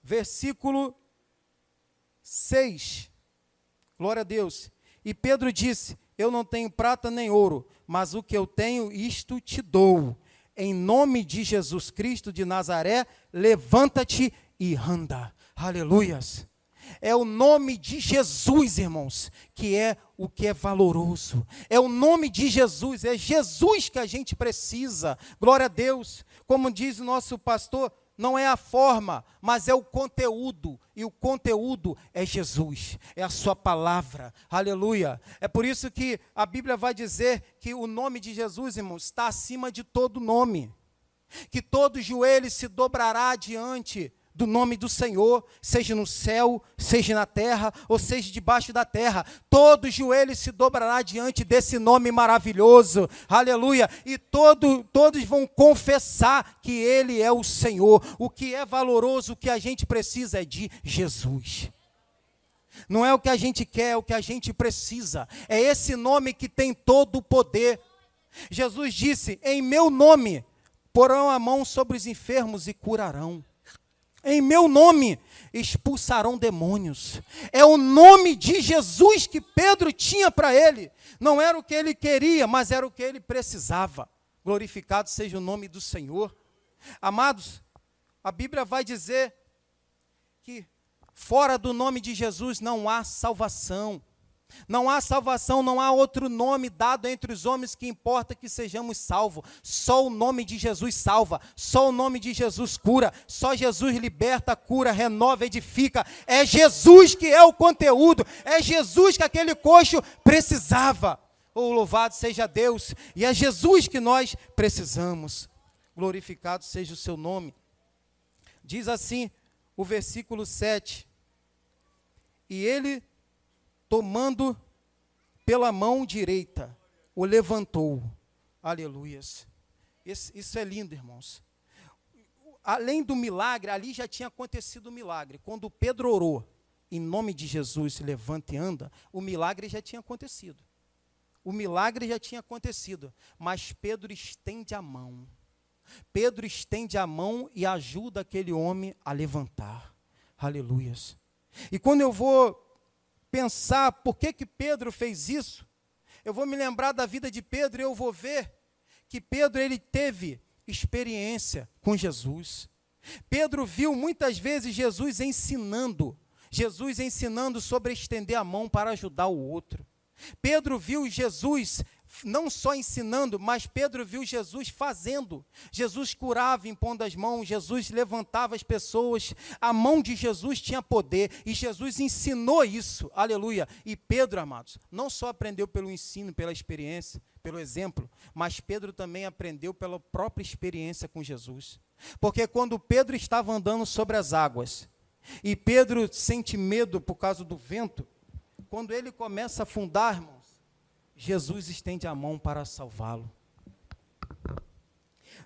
Versículo 6. Glória a Deus. E Pedro disse: eu não tenho prata nem ouro, mas o que eu tenho, isto te dou. Em nome de Jesus Cristo de Nazaré, levanta-te e anda. Aleluias. É o nome de Jesus, irmãos, que é o que é valoroso. É o nome de Jesus, é Jesus que a gente precisa. Glória a Deus. Como diz o nosso pastor, não é a forma, mas é o conteúdo. E o conteúdo é Jesus, é a sua palavra. Aleluia. É por isso que a Bíblia vai dizer que o nome de Jesus, irmãos, está acima de todo nome. Que todo joelho se dobrará diante do nome do Senhor, seja no céu, seja na terra, ou seja debaixo da terra. Todo joelho se dobrará diante desse nome maravilhoso. Aleluia. E todos vão confessar que Ele é o Senhor. O que é valoroso, o que a gente precisa é de Jesus. Não é o que a gente quer, é o que a gente precisa. É esse nome que tem todo o poder. Jesus disse: em meu nome porão a mão sobre os enfermos e curarão. Em meu nome expulsarão demônios. É o nome de Jesus que Pedro tinha para ele. Não era o que ele queria, mas era o que ele precisava. Glorificado seja o nome do Senhor. Amados, a Bíblia vai dizer que fora do nome de Jesus não há salvação. Não há salvação, não há outro nome dado entre os homens que importa que sejamos salvos. Só o nome de Jesus salva, só o nome de Jesus cura, só Jesus liberta, cura, renova, edifica. É Jesus que é o conteúdo, é Jesus que aquele coxo precisava. Oh, louvado seja Deus, e é Jesus que nós precisamos. Glorificado seja o seu nome. Diz assim o versículo 7. E ele, tomando pela mão direita, o levantou. Aleluias. Isso é lindo, irmãos. Além do milagre, ali já tinha acontecido o milagre. Quando Pedro orou, em nome de Jesus, se levanta e anda, o milagre já tinha acontecido. O milagre já tinha acontecido. Mas Pedro estende a mão. Pedro estende a mão e ajuda aquele homem a levantar. Aleluias. E quando eu vou pensar por que Pedro fez isso, eu vou me lembrar da vida de Pedro e eu vou ver que Pedro ele teve experiência com Jesus. Pedro viu muitas vezes Jesus ensinando sobre estender a mão para ajudar o outro. Pedro viu Jesus não só ensinando, mas Pedro viu Jesus fazendo. Jesus curava impondo as mãos, Jesus levantava as pessoas, a mão de Jesus tinha poder, e Jesus ensinou isso, aleluia. E Pedro, amados, não só aprendeu pelo ensino, pela experiência, pelo exemplo, mas Pedro também aprendeu pela própria experiência com Jesus. Porque quando Pedro estava andando sobre as águas, e Pedro sente medo por causa do vento, quando ele começa a afundar, irmãos, Jesus estende a mão para salvá-lo.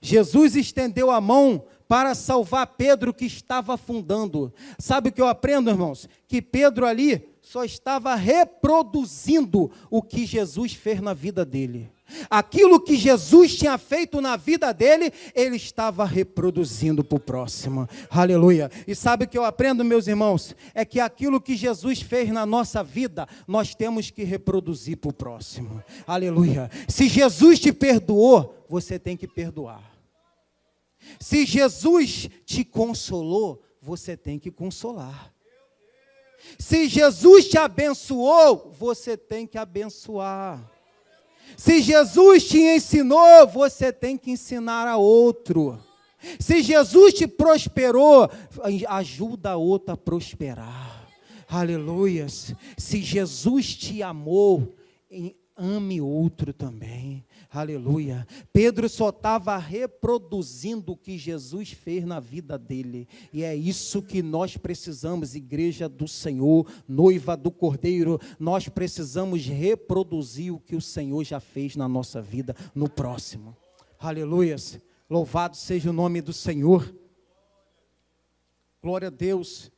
Jesus estendeu a mão para salvar Pedro que estava afundando. Sabe o que eu aprendo, irmãos? Que Pedro ali só estava reproduzindo o que Jesus fez na vida dele. Aquilo que Jesus tinha feito na vida dele, ele estava reproduzindo para o próximo. Aleluia. E sabe o que eu aprendo, meus irmãos? É que aquilo que Jesus fez na nossa vida, nós temos que reproduzir para o próximo. Aleluia. Se Jesus te perdoou, você tem que perdoar. Se Jesus te consolou, você tem que consolar. Se Jesus te abençoou, você tem que abençoar. Se Jesus te ensinou, você tem que ensinar a outro. Se Jesus te prosperou, ajuda a outro a prosperar. Aleluia. Se Jesus te amou, ame outro também. Aleluia. Pedro só estava reproduzindo o que Jesus fez na vida dele. E é isso que nós precisamos, igreja do Senhor, noiva do Cordeiro. Nós precisamos reproduzir o que o Senhor já fez na nossa vida, no próximo. Aleluia. Louvado seja o nome do Senhor. Glória a Deus.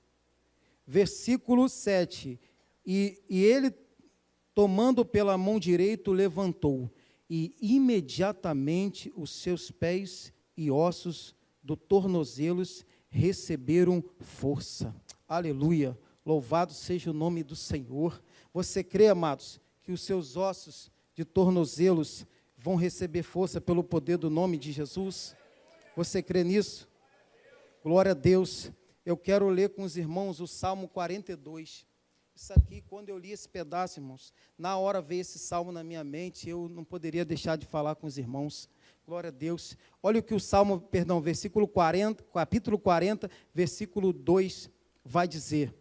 Versículo 7. E ele, tomando pela mão direita, o levantou. E imediatamente os seus pés e ossos do tornozelos receberam força. Aleluia, louvado seja o nome do Senhor. Você crê, amados, que os seus ossos de tornozelos vão receber força pelo poder do nome de Jesus? Você crê nisso? Glória a Deus. Eu quero ler com os irmãos o Salmo 42. Isso aqui, quando eu li esse pedaço, irmãos, na hora veio esse salmo na minha mente, eu não poderia deixar de falar com os irmãos. Glória a Deus. Olha o que o Salmo, capítulo 40, versículo 2, vai dizer.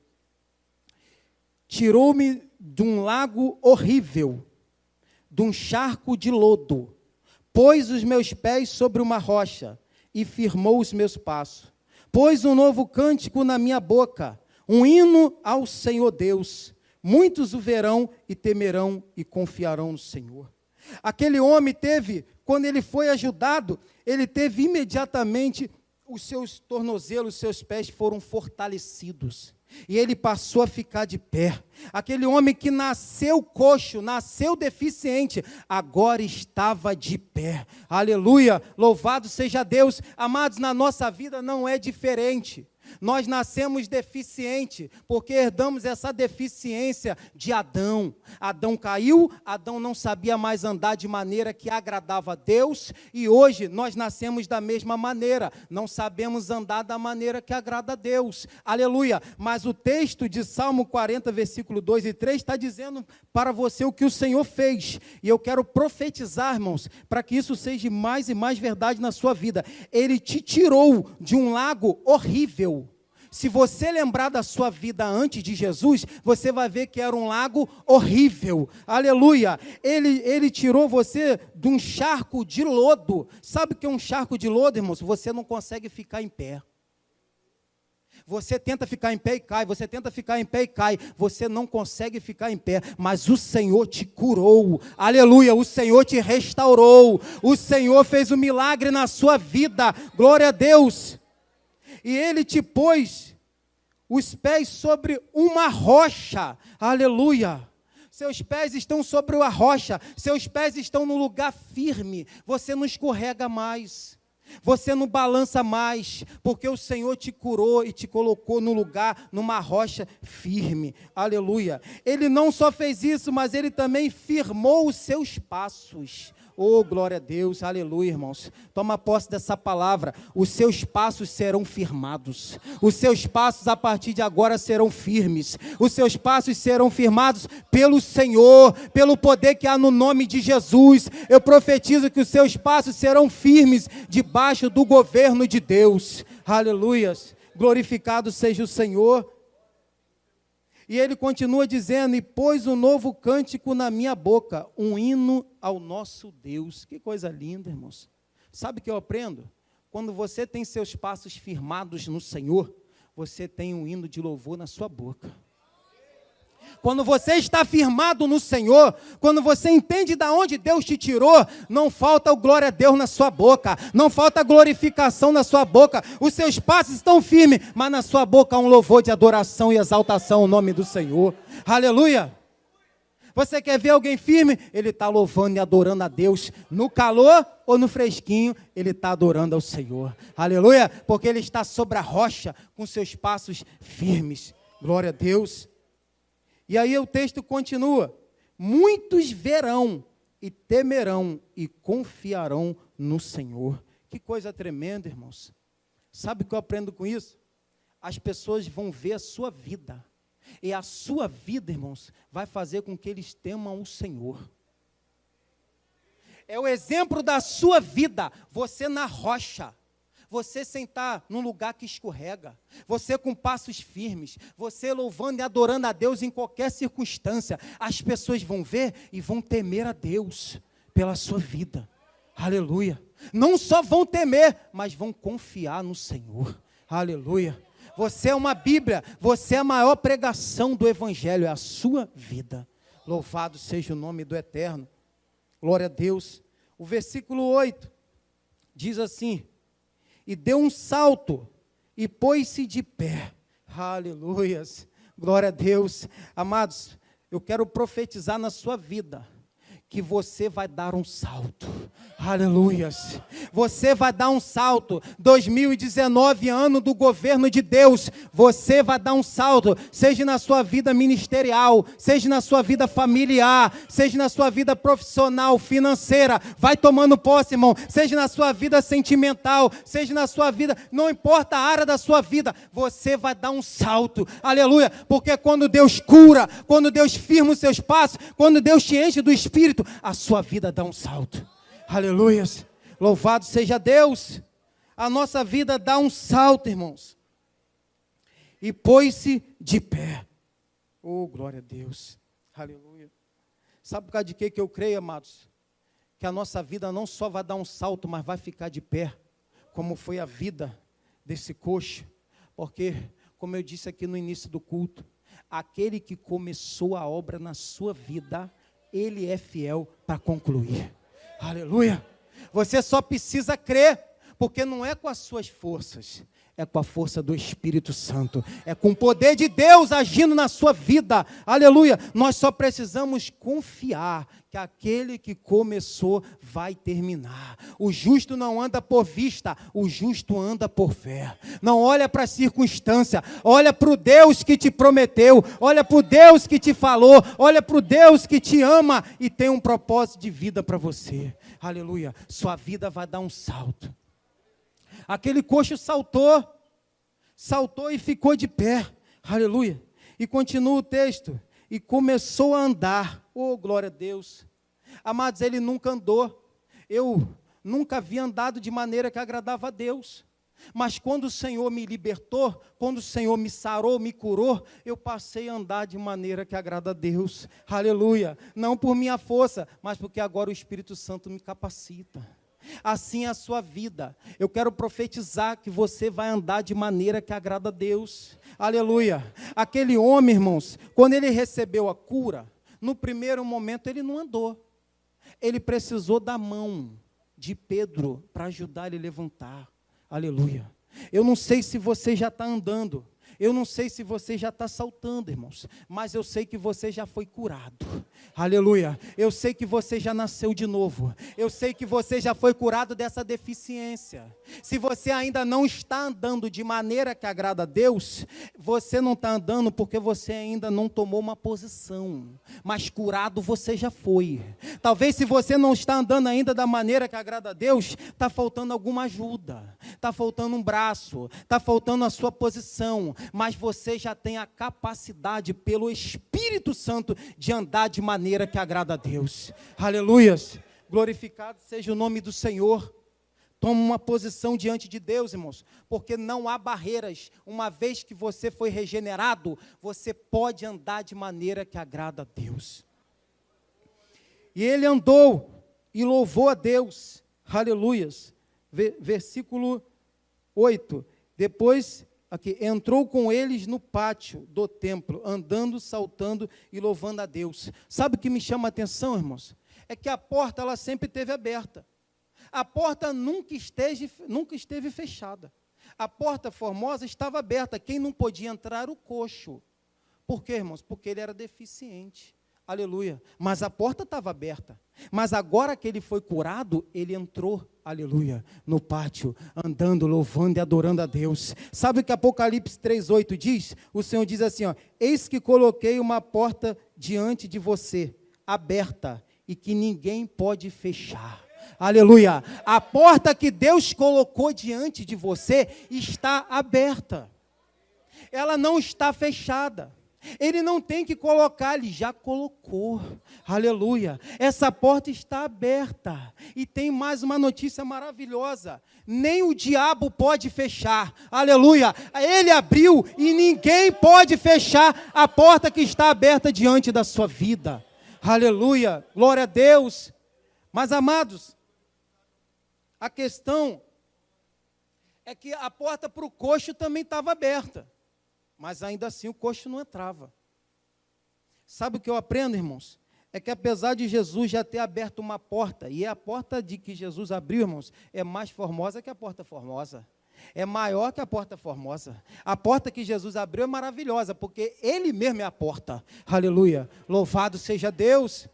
Tirou-me de um lago horrível, de um charco de lodo, pôs os meus pés sobre uma rocha e firmou os meus passos. Pôs um novo cântico na minha boca, um hino ao Senhor Deus. Muitos o verão e temerão e confiarão no Senhor. Aquele homem teve, quando ele foi ajudado, ele teve imediatamente os seus tornozelos, os seus pés foram fortalecidos. E ele passou a ficar de pé. Aquele homem que nasceu coxo, nasceu deficiente, agora estava de pé. Aleluia, louvado seja Deus. Amados, na nossa vida não é diferente. Nós nascemos deficientes, porque herdamos essa deficiência de Adão. Adão caiu, Adão não sabia mais andar de maneira que agradava a Deus, e hoje nós nascemos da mesma maneira, não sabemos andar da maneira que agrada a Deus. Aleluia! Mas o texto de Salmo 40, versículo 2 e 3, está dizendo para você o que o Senhor fez, e eu quero profetizar, irmãos, para que isso seja mais e mais verdade na sua vida. Ele te tirou de um lago horrível. Se você lembrar da sua vida antes de Jesus, você vai ver que era um lago horrível. Aleluia! Ele tirou você de um charco de lodo. Sabe o que é um charco de lodo, irmãos? Você não consegue ficar em pé. Você tenta ficar em pé e cai, você tenta ficar em pé e cai, você não consegue ficar em pé, mas o Senhor te curou, aleluia, o Senhor te restaurou, o Senhor fez um milagre na sua vida, glória a Deus. E ele te pôs os pés sobre uma rocha, aleluia. Seus pés estão sobre a rocha, seus pés estão no lugar firme, você não escorrega mais. Você não balança mais, porque o Senhor te curou e te colocou no lugar, numa rocha firme. Aleluia. Ele não só fez isso, mas Ele também firmou os seus passos. Oh, glória a Deus, aleluia, irmãos. Toma posse dessa palavra. Os seus passos serão firmados. Os seus passos a partir de agora serão firmes. Os seus passos serão firmados pelo Senhor, pelo poder que há no nome de Jesus. Eu profetizo que os seus passos serão firmes debaixo do governo de Deus. Aleluias. Glorificado seja o Senhor. E ele continua dizendo, e pôs um novo cântico na minha boca, um hino ao nosso Deus. Que coisa linda, irmãos. Sabe o que eu aprendo? Quando você tem seus passos firmados no Senhor, você tem um hino de louvor na sua boca. Quando você está firmado no Senhor, quando você entende de onde Deus te tirou, não falta o glória a Deus na sua boca, não falta glorificação na sua boca, os seus passos estão firmes, mas na sua boca há um louvor de adoração e exaltação ao nome do Senhor. Aleluia! Você quer ver alguém firme? Ele está louvando e adorando a Deus, no calor ou no fresquinho, ele está adorando ao Senhor. Aleluia! Porque ele está sobre a rocha, com seus passos firmes. Glória a Deus! E aí o texto continua, muitos verão e temerão e confiarão no Senhor. Que coisa tremenda, irmãos. Sabe o que eu aprendo com isso? As pessoas vão ver a sua vida, e a sua vida, irmãos, vai fazer com que eles temam o Senhor. É o exemplo da sua vida, você na rocha. Você sentar num lugar que escorrega, você com passos firmes, você louvando e adorando a Deus em qualquer circunstância, as pessoas vão ver e vão temer a Deus pela sua vida. Aleluia. Não só vão temer, mas vão confiar no Senhor. Aleluia. Você é uma Bíblia, você é a maior pregação do Evangelho, é a sua vida. Louvado seja o nome do Eterno. Glória a Deus. O versículo 8 diz assim, e deu um salto, e pôs-se de pé. Aleluias, glória a Deus. Amados, eu quero profetizar na sua vida, que você vai dar um salto. Aleluias. Você vai dar um salto. 2019, ano do governo de Deus. Você vai dar um salto. Seja na sua vida ministerial, seja na sua vida familiar, seja na sua vida profissional, financeira. Vai tomando posse, irmão. Seja na sua vida sentimental, seja na sua vida, não importa a área da sua vida, você vai dar um salto. Aleluia. Porque quando Deus cura, quando Deus firma os seus passos, quando Deus te enche do Espírito, a sua vida dá um salto. Aleluias. Louvado seja Deus. A nossa vida dá um salto, irmãos. E pôs-se de pé. Oh, glória a Deus. Aleluia. Sabe por causa de que eu creio, amados? Que a nossa vida não só vai dar um salto, mas vai ficar de pé. Como foi a vida desse coxo. Porque, como eu disse aqui no início do culto, aquele que começou a obra na sua vida, ele é fiel para concluir. Aleluia. Você só precisa crer, porque não é com as suas forças, é com a força do Espírito Santo, é com o poder de Deus agindo na sua vida. Aleluia. Nós só precisamos confiar que aquele que começou vai terminar. O justo não anda por vista, o justo anda por fé. Não olha para a circunstância, olha para o Deus que te prometeu, olha para o Deus que te falou, olha para o Deus que te ama e tem um propósito de vida para você. Aleluia. Sua vida vai dar um salto. Aquele coxo saltou e ficou de pé. Aleluia. E continua o texto. E começou a andar. Oh, glória a Deus. Amados, ele nunca andou. Eu nunca havia andado de maneira que agradava a Deus. Mas quando o Senhor me libertou, quando o Senhor me sarou, me curou, eu passei a andar de maneira que agrada a Deus. Aleluia. Não por minha força, mas porque agora o Espírito Santo me capacita. Assim é a sua vida. Eu quero profetizar que você vai andar de maneira que agrada a Deus. Aleluia. Aquele homem, irmãos, quando ele recebeu a cura, no primeiro momento ele não andou. Ele precisou da mão de Pedro para ajudar ele a levantar. Aleluia. Eu não sei se você já está andando. Eu não sei se você já está saltando, irmãos, mas eu sei que você já foi curado. Aleluia. Eu sei que você já nasceu de novo. Eu sei que você já foi curado dessa deficiência. Se você ainda não está andando de maneira que agrada a Deus, você não está andando porque você ainda não tomou uma posição. Mas curado você já foi. Talvez se você não está andando ainda da maneira que agrada a Deus, está faltando alguma ajuda. Está faltando um braço. Está faltando a sua posição. Mas você já tem a capacidade pelo Espírito Santo de andar de maneira que agrada a Deus. Aleluias. Glorificado seja o nome do Senhor. Toma uma posição diante de Deus, irmãos, porque não há barreiras. Uma vez que você foi regenerado, você pode andar de maneira que agrada a Deus. E ele andou e louvou a Deus. Aleluias. Versículo 8. Depois, aqui, entrou com eles no pátio do templo, andando, saltando e louvando a Deus. Sabe o que me chama a atenção, irmãos? É que a porta, ela sempre esteve aberta. A porta nunca esteve fechada. A porta formosa estava aberta. Quem não podia entrar era o coxo. Por quê, irmãos? Porque ele era deficiente. Aleluia. Mas a porta estava aberta. Mas agora que ele foi curado, ele entrou, aleluia, no pátio, andando, louvando e adorando a Deus. Sabe o que Apocalipse 3:8 diz? O Senhor diz assim, ó: eis que coloquei uma porta diante de você, aberta, e que ninguém pode fechar. Aleluia. A porta que Deus colocou diante de você está aberta. Ela não está fechada. Ele não tem que colocar, ele já colocou. Aleluia. Essa porta está aberta. E tem mais uma notícia maravilhosa. Nem o diabo pode fechar. Aleluia. Ele abriu e ninguém pode fechar a porta que está aberta diante da sua vida. Aleluia. Glória a Deus. Mas, amados, a questão é que a porta para o coxo também estava aberta. Mas ainda assim o coxo não entrava. Sabe o que eu aprendo, irmãos? É que apesar de Jesus já ter aberto uma porta, e a porta de que Jesus abriu, irmãos, é mais formosa que a porta formosa. É maior que a porta formosa. A porta que Jesus abriu é maravilhosa, porque Ele mesmo é a porta. Aleluia. Louvado seja Deus.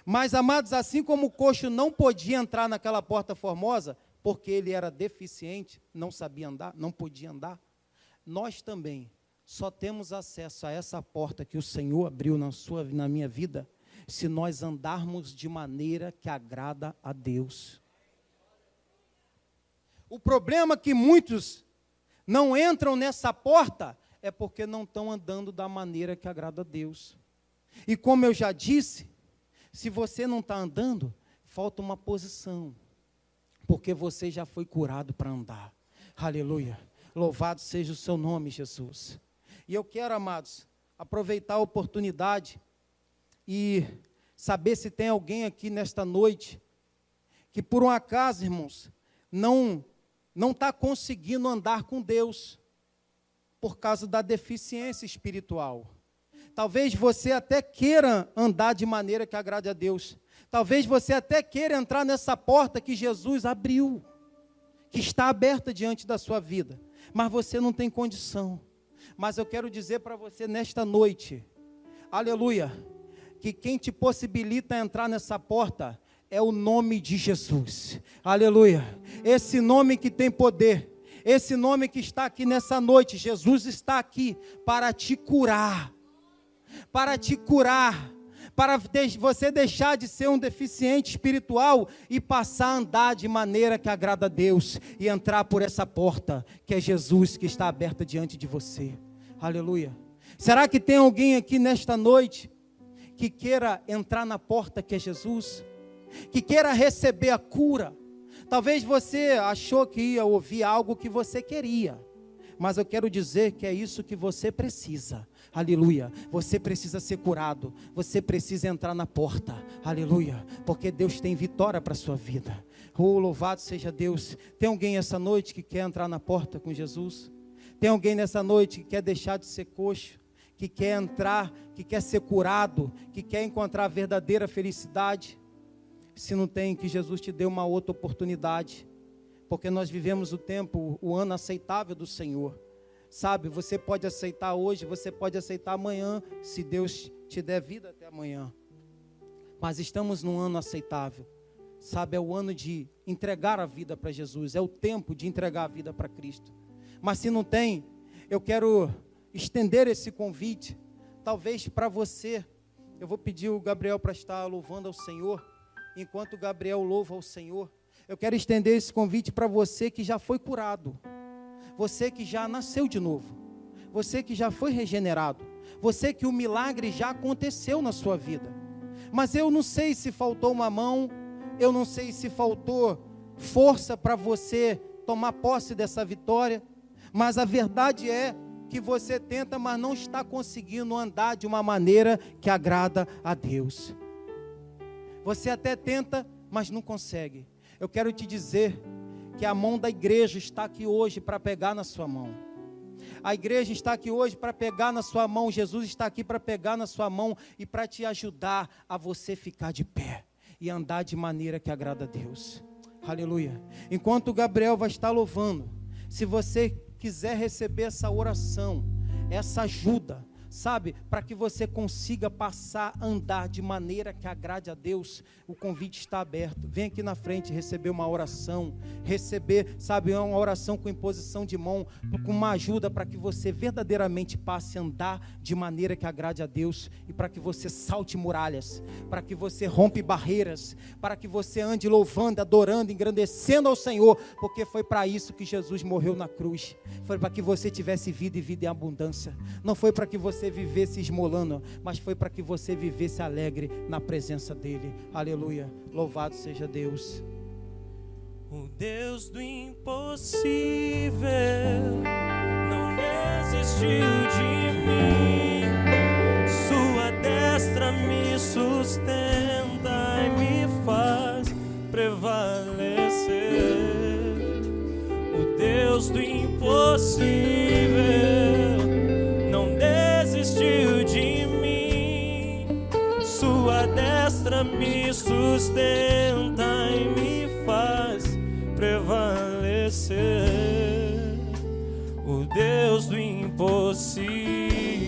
Mas, amados, assim como o coxo não podia entrar naquela porta formosa, porque ele era deficiente, não sabia andar, não podia andar, nós também só temos acesso a essa porta que o Senhor abriu na minha vida, se nós andarmos de maneira que agrada a Deus. O problema é que muitos não entram nessa porta é porque não estão andando da maneira que agrada a Deus. E como eu já disse, se você não está andando, falta uma posição, porque você já foi curado para andar. Aleluia. Louvado seja o seu nome, Jesus. E eu quero, amados, aproveitar a oportunidade e saber se tem alguém aqui nesta noite que por um acaso, irmãos, não está conseguindo andar com Deus por causa da deficiência espiritual. Talvez você até queira andar de maneira que agrade a Deus. Talvez você até queira entrar nessa porta que Jesus abriu, que está aberta diante da sua vida, mas você não tem condição. Mas eu quero dizer para você nesta noite, aleluia, que quem te possibilita entrar nessa porta é o nome de Jesus. Aleluia. Esse nome que tem poder, esse nome que está aqui nessa noite, Jesus está aqui para te curar. Para te curar, para você deixar de ser um deficiente espiritual e passar a andar de maneira que agrada a Deus e entrar por essa porta que é Jesus, que está aberta diante de você. Aleluia. Será que tem alguém aqui nesta noite que queira entrar na porta que é Jesus? Que queira receber a cura? Talvez você achou que ia ouvir algo que você queria, mas eu quero dizer que é isso que você precisa. Aleluia. Você precisa ser curado. Você precisa entrar na porta. Aleluia. Porque Deus tem vitória para a sua vida. Oh, louvado seja Deus. Tem alguém essa noite que quer entrar na porta com Jesus? Tem alguém nessa noite que quer deixar de ser coxo? Que quer entrar, que quer ser curado? Que quer encontrar a verdadeira felicidade? Se não tem, que Jesus te dê uma outra oportunidade. Porque nós vivemos o tempo, o ano aceitável do Senhor. Sabe, você pode aceitar hoje, você pode aceitar amanhã, se Deus te der vida até amanhã. Mas estamos num ano aceitável. Sabe, é o ano de entregar a vida para Jesus, é o tempo de entregar a vida para Cristo. Mas se não tem, eu quero estender esse convite, talvez para você. Eu vou pedir o Gabriel para estar louvando ao Senhor. Enquanto o Gabriel louva ao Senhor, eu quero estender esse convite para você que já foi curado, você que já nasceu de novo, você que já foi regenerado, você que o milagre já aconteceu na sua vida. Mas eu não sei se faltou uma mão, eu não sei se faltou força para você tomar posse dessa vitória, mas a verdade é que você tenta, mas não está conseguindo andar de uma maneira que agrada a Deus. Você até tenta, mas não consegue. Eu quero te dizer que a mão da igreja está aqui hoje para pegar na sua mão. A igreja está aqui hoje para pegar na sua mão. Jesus está aqui para pegar na sua mão e para te ajudar a você ficar de pé e andar de maneira que agrada a Deus. Aleluia. Enquanto o Gabriel vai estar louvando, se você quiser receber essa oração, essa ajuda, sabe, para que você consiga passar a andar de maneira que agrade a Deus, o convite está aberto. Vem aqui na frente receber uma oração, receber, sabe, uma oração com imposição de mão, com uma ajuda para que você verdadeiramente passe a andar de maneira que agrade a Deus e para que você salte muralhas, para que você rompe barreiras, para que você ande louvando, adorando, engrandecendo ao Senhor, porque foi para isso que Jesus morreu na cruz. Foi para que você tivesse vida e vida em abundância. Não foi para que você vivesse esmolando, mas foi para que você vivesse alegre na presença dele. Aleluia, louvado seja Deus.
O Deus do impossível não desistiu de mim. Sua destra me sustenta e me faz prevalecer. O Deus do impossível não desistiu de mim. Sua destra me sustenta e me faz prevalecer. O Deus do impossível.